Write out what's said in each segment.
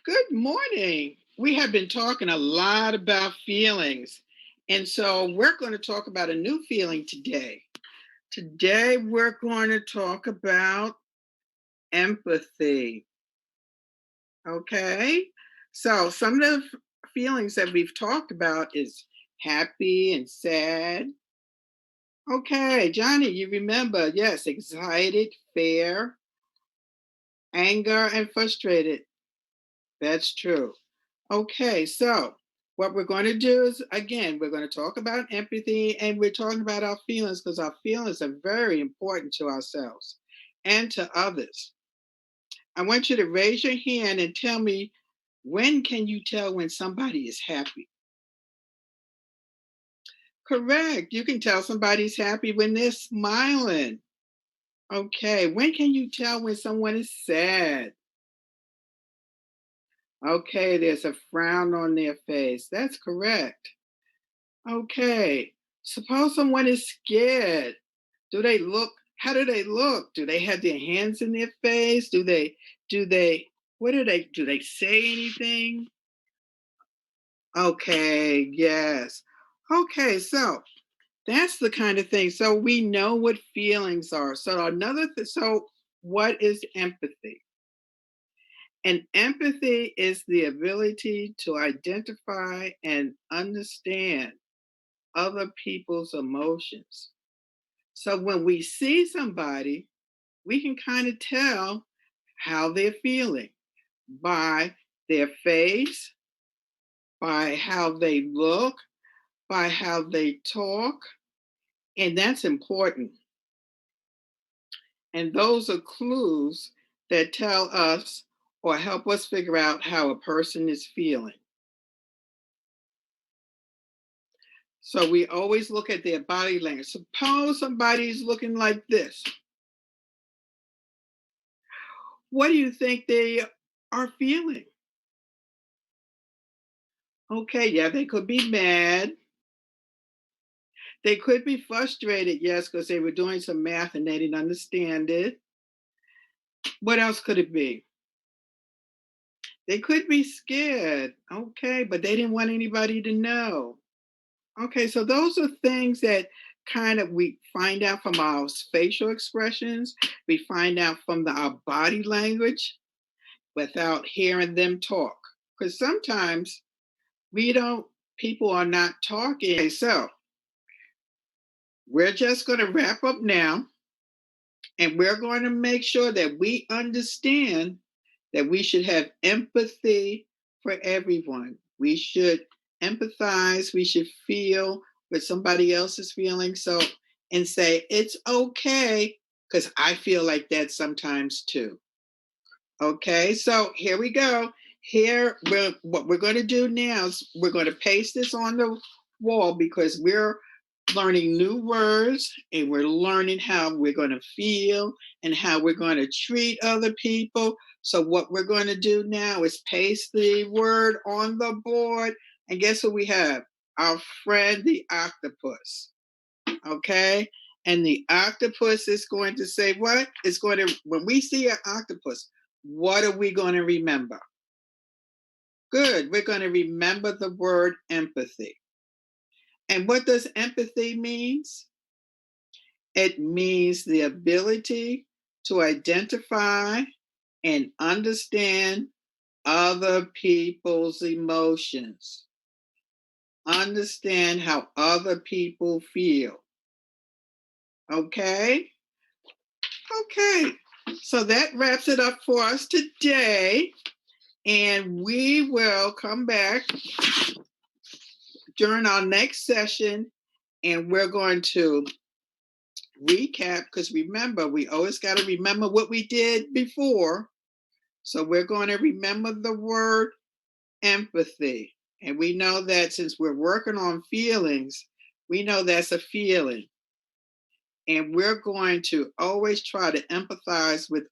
Good morning. We have been talking a lot about feelings. And so we're going to talk about a new feeling today. Today we're going to talk about empathy. Okay? So some of the feelings that we've talked about is happy and sad. Okay, Johnny, you remember, yes, excited, fear, anger, and frustrated. That's true. Okay, so what we're going to do is, again, we're going to talk about empathy and we're talking about our feelings because our feelings are very important to ourselves and to others. I want you to raise your hand and tell me, when can you tell when somebody is happy? Correct. You can tell somebody's happy when they're smiling. Okay. When can you tell when someone is sad? Okay, there's a frown on their face. That's correct. Okay. Suppose someone is scared. Do they look how do they look? Do they have their hands in their face? Do they what do they say anything? Okay, yes. Okay, so that's the kind of thing. So we know what feelings are. So what is empathy? And empathy is the ability to identify and understand other people's emotions. So when we see somebody, we can kind of tell how they're feeling by their face, by how they look, by how they talk. And that's important. And those are clues that tell us or help us figure out how a person is feeling. So we always look at their body language. Suppose somebody's looking like this. What do you think they are feeling? Okay, yeah, they could be mad. They could be frustrated, yes, because they were doing some math and they didn't understand it. What else could it be? They could be scared, okay, but they didn't want anybody to know. Okay, so those are things that kind of we find out from our facial expressions, we find out from our body language without hearing them talk. Because sometimes we don't, people are not talking. Okay, so we're just going to wrap up now. And we're going to make sure that we understand that we should have empathy for everyone. We should empathize, we should feel what somebody else is feeling. So, and say, it's okay, because I feel like that sometimes too. Okay, so here we go. What we're going to do now is we're going to paste this on the wall because we're learning new words and we're learning how we're going to feel and how we're going to treat other people. So what we're going to do now is paste the word on the board. And guess what we have? Our friend, the octopus. Okay. And the octopus is going to say what? It's going to, when we see an octopus, what are we going to remember? Good. We're going to remember the word empathy. And what does empathy means? It means the ability to identify and understand other people's emotions. Understand how other people feel. Okay? Okay. So that wraps it up for us today. And we will come back during our next session and we're going to recap because remember, we always got to remember what we did before. So we're going to remember the word empathy. And we know that since we're working on feelings, we know that's a feeling. And we're going to always try to empathize with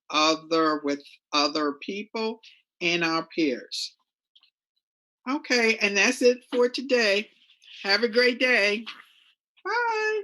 other people and our peers. Okay, and that's it for today. Have a great day. Bye.